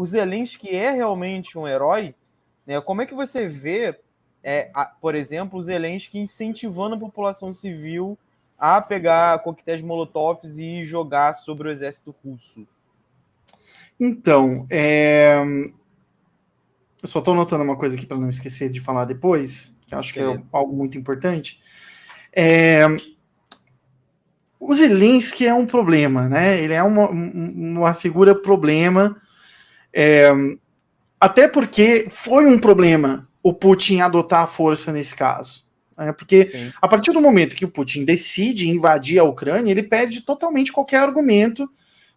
o Zelensky é realmente um herói, né? Como é que você vê, por exemplo, o Zelensky incentivando a população civil a pegar coquetéis molotovs e jogar sobre o exército russo? Então, eu só estou anotando uma coisa aqui para não esquecer de falar depois, que eu acho que é algo muito importante. O Zelensky é um problema, né? Ele é uma figura problema, até porque foi um problema o Putin adotar a força nesse caso. Porque Sim. A partir do momento que o Putin decide invadir a Ucrânia, ele perde totalmente qualquer argumento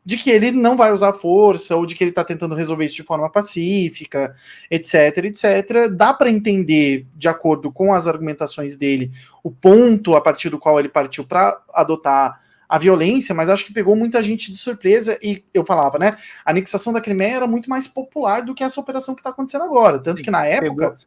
de que ele não vai usar força, ou de que ele está tentando resolver isso de forma pacífica, etc, etc. Dá para entender, de acordo com as argumentações dele, o ponto a partir do qual ele partiu para adotar a violência, mas acho que pegou muita gente de surpresa, e eu falava, né, a anexação da Crimeia era muito mais popular do que essa operação que está acontecendo agora, tanto Sim, que na época...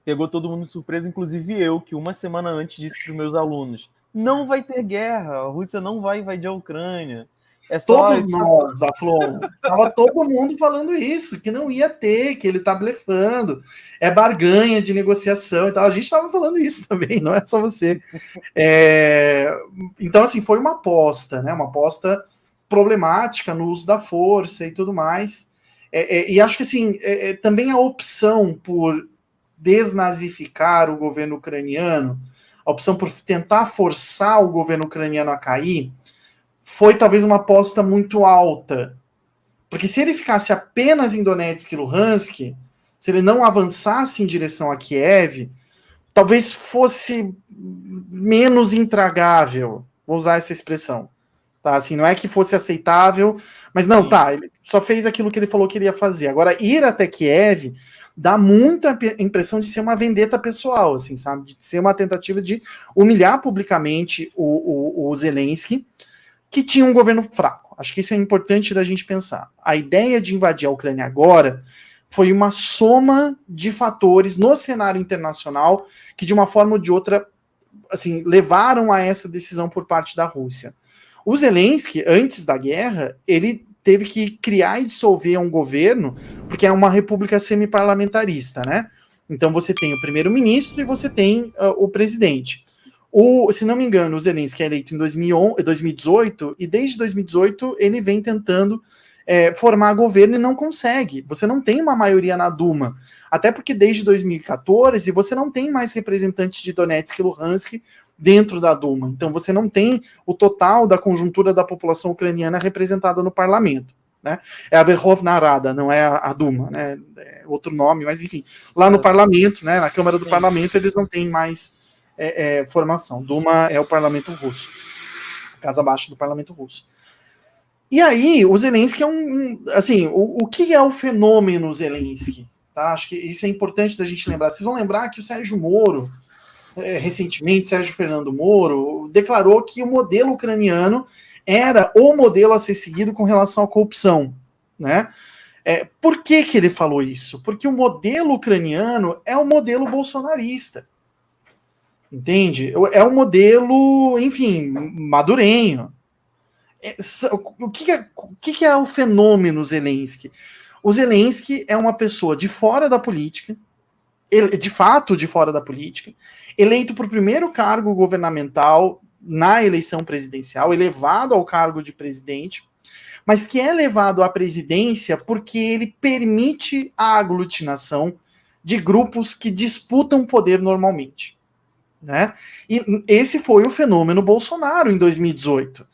Pegou todo mundo de surpresa, inclusive eu, que uma semana antes disse para os meus alunos, não vai ter guerra, a Rússia não vai invadir a Ucrânia. É só todos nós, Aflon, tava todo mundo falando isso, que não ia ter, que ele tá blefando, é barganha de negociação e tal. A gente tava falando isso também, não é só você. Então, assim, foi uma aposta, né? Uma aposta problemática no uso da força e tudo mais. E acho que, assim, também a opção por desnazificar o governo ucraniano, a opção por tentar forçar o governo ucraniano a cair, foi talvez uma aposta muito alta. Porque se ele ficasse apenas em Donetsk e Luhansk, se ele não avançasse em direção a Kiev, talvez fosse menos intragável, vou usar essa expressão. Tá? Assim, não é que fosse aceitável, mas não, Sim. Tá, ele só fez aquilo que ele falou que ele ia fazer. Agora, ir até Kiev dá muita impressão de ser uma vendetta pessoal, assim, sabe? De ser uma tentativa de humilhar publicamente o Zelensky, que tinha um governo fraco. Acho que isso é importante da gente pensar. A ideia de invadir a Ucrânia agora foi uma soma de fatores no cenário internacional que, de uma forma ou de outra, assim, levaram a essa decisão por parte da Rússia. O Zelensky, antes da guerra, ele teve que criar e dissolver um governo, porque é uma república semiparlamentarista, né? Então você tem o primeiro-ministro e você tem o presidente. Se não me engano, o Zelensky é eleito em 2018, e desde 2018 ele vem tentando formar governo e não consegue. Você não tem uma maioria na Duma. Até porque desde 2014 você não tem mais representantes de Donetsk e Luhansk dentro da Duma. Então você não tem o total da conjuntura da população ucraniana representada no parlamento. Né? É a Verkhovna Rada, não é a Duma, né? É outro nome, mas enfim. Lá no parlamento, né, na Câmara do Parlamento, eles não têm mais formação. Duma é o parlamento russo. Casa abaixo do parlamento russo. E aí, o Zelensky é assim, o que é o fenômeno Zelensky? Tá? Acho que isso é importante da gente lembrar. Vocês vão lembrar que o Sérgio Moro, recentemente, Sérgio Fernando Moro, declarou que o modelo ucraniano era o modelo a ser seguido com relação à corrupção, né? Por que ele falou isso? Porque o modelo ucraniano é o modelo bolsonarista. Entende? É um modelo, enfim, madurenho. O que é o fenômeno Zelensky? O Zelensky é uma pessoa de fora da política, de fato de fora da política, eleito por primeiro cargo governamental na eleição presidencial, elevado ao cargo de presidente, mas que é levado à presidência porque ele permite a aglutinação de grupos que disputam poder normalmente. Né? E esse foi o fenômeno Bolsonaro em 2018.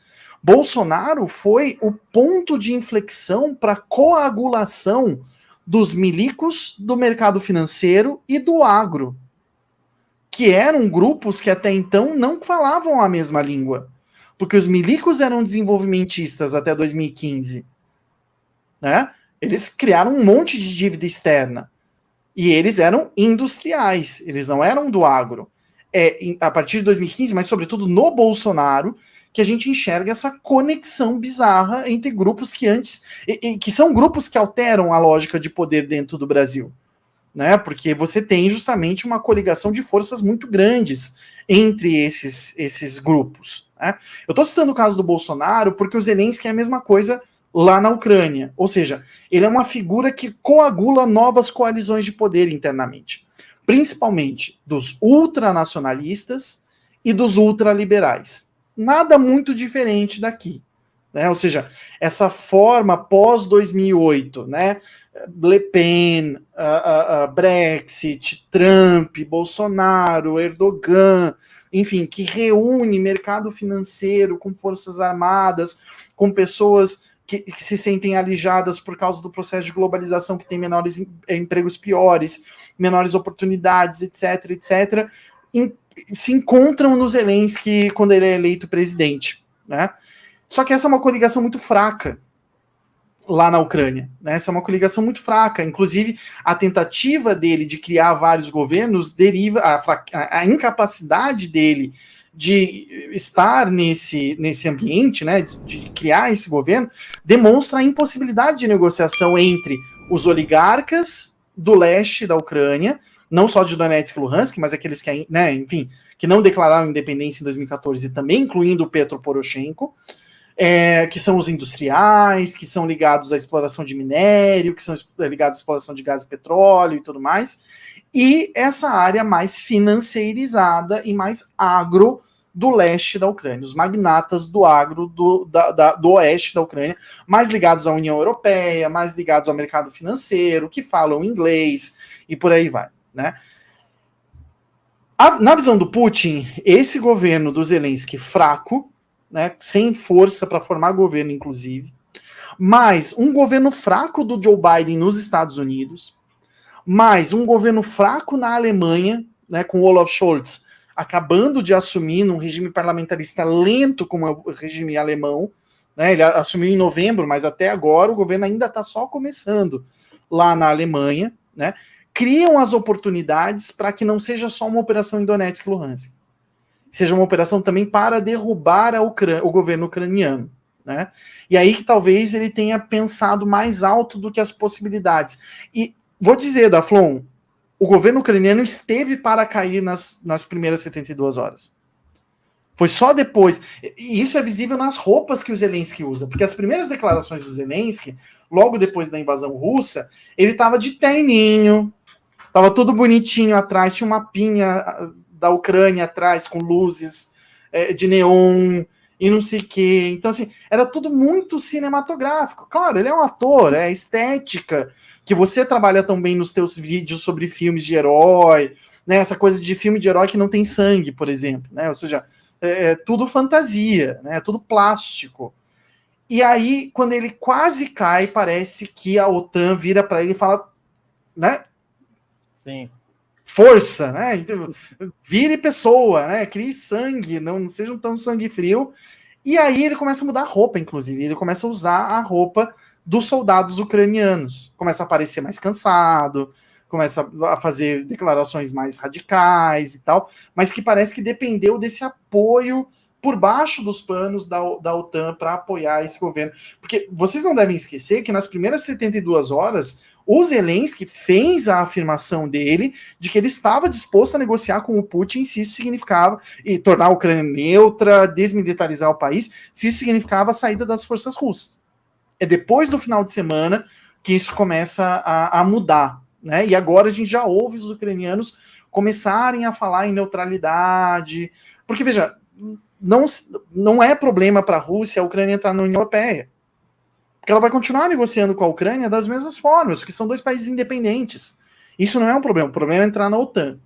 Bolsonaro foi o ponto de inflexão para a coagulação dos milicos, do mercado financeiro e do agro, que eram grupos que até então não falavam a mesma língua, porque os milicos eram desenvolvimentistas até 2015, né? Eles criaram um monte de dívida externa e eles eram industriais, eles não eram do agro. A partir de 2015, mas sobretudo no Bolsonaro, que a gente enxerga essa conexão bizarra entre grupos que antes... que são grupos que alteram a lógica de poder dentro do Brasil. Né? Porque você tem justamente uma coligação de forças muito grandes entre esses grupos. Né? Eu estou citando o caso do Bolsonaro porque o Zelensky é a mesma coisa lá na Ucrânia. Ou seja, ele é uma figura que coagula novas coalizões de poder internamente, principalmente dos ultranacionalistas e dos ultraliberais. Nada muito diferente daqui. Né? Ou seja, essa forma pós-2008, né? Le Pen, Brexit, Trump, Bolsonaro, Erdogan, enfim, que reúne mercado financeiro com forças armadas, com pessoas que se sentem alijadas por causa do processo de globalização, que tem menores empregos piores, menores oportunidades, etc., etc., se encontram no Zelensky quando ele é eleito presidente, né? Só que essa é uma coligação muito fraca lá na Ucrânia, né? Essa é uma coligação muito fraca. Inclusive, a tentativa dele de criar vários governos deriva a incapacidade dele de estar nesse ambiente, né? De criar esse governo, demonstra a impossibilidade de negociação entre os oligarcas do leste da Ucrânia, não só de Donetsk e Luhansk, mas aqueles que, né, enfim, que não declararam independência em 2014, também incluindo o Petro Poroshenko, que são os industriais, que são ligados à exploração de minério, que são ligados à exploração de gás e petróleo e tudo mais, e essa área mais financeirizada e mais agro do leste da Ucrânia, os magnatas do agro do oeste da Ucrânia, mais ligados à União Europeia, mais ligados ao mercado financeiro, que falam inglês e por aí vai, né? Na visão do Putin, esse governo do Zelensky fraco, né, sem força para formar governo, inclusive, mais um governo fraco do Joe Biden nos Estados Unidos, mais um governo fraco na Alemanha, né, com Olaf Scholz acabando de assumir num regime parlamentarista lento como é o regime alemão, né, ele assumiu em novembro, mas até agora o governo ainda está só começando lá na Alemanha, né, criam as oportunidades para que não seja só uma operação em Donetsk e Luhansk, seja uma operação também para derrubar o governo ucraniano, né? E aí que talvez ele tenha pensado mais alto do que as possibilidades. E vou dizer, Daflon, o governo ucraniano esteve para cair nas primeiras 72 horas. Foi só depois. E isso é visível nas roupas que o Zelensky usa, porque as primeiras declarações do Zelensky, logo depois da invasão russa, ele estava de terninho, estava tudo bonitinho atrás, tinha uma pinha da Ucrânia atrás, com luzes de neon e não sei o quê. Então, assim, era tudo muito cinematográfico. Claro, ele é um ator, é estética, que você trabalha tão bem nos teus vídeos sobre filmes de herói, né? Essa coisa de filme de herói que não tem sangue, por exemplo, né? Ou seja, é tudo fantasia, né? É tudo plástico. E aí, quando ele quase cai, parece que a OTAN vira para ele e fala, né? Sim. Força, né? Então, vire pessoa, né? Crie sangue, não seja tão sangue frio. E aí ele começa a mudar a roupa, inclusive. Ele começa a usar a roupa dos soldados ucranianos. Começa a parecer mais cansado, começa a fazer declarações mais radicais e tal, mas que parece que dependeu desse apoio por baixo dos panos da OTAN para apoiar esse governo. Porque vocês não devem esquecer que nas primeiras 72 horas, o Zelensky fez a afirmação dele de que ele estava disposto a negociar com o Putin se isso significava e tornar a Ucrânia neutra, desmilitarizar o país, se isso significava a saída das forças russas. É depois do final de semana que isso começa a mudar, né? E agora a gente já ouve os ucranianos começarem a falar em neutralidade, porque veja, não é problema para a Rússia a Ucrânia entrar na União Europeia. Porque ela vai continuar negociando com a Ucrânia das mesmas formas, porque são dois países independentes. Isso não é um problema, o problema é entrar na OTAN.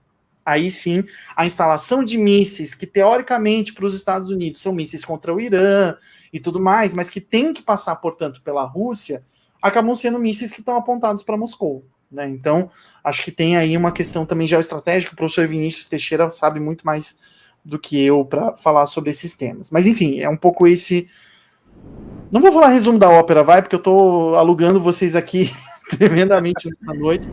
Aí sim, a instalação de mísseis, que teoricamente para os Estados Unidos são mísseis contra o Irã e tudo mais, mas que tem que passar, portanto, pela Rússia, acabam sendo mísseis que estão apontados para Moscou. Né? Então, acho que tem aí uma questão também geoestratégica, o professor Vinícius Teixeira sabe muito mais do que eu para falar sobre esses temas. Mas enfim, é um pouco esse... Não vou falar resumo da ópera, vai, porque eu estou alugando vocês aqui tremendamente nessa noite.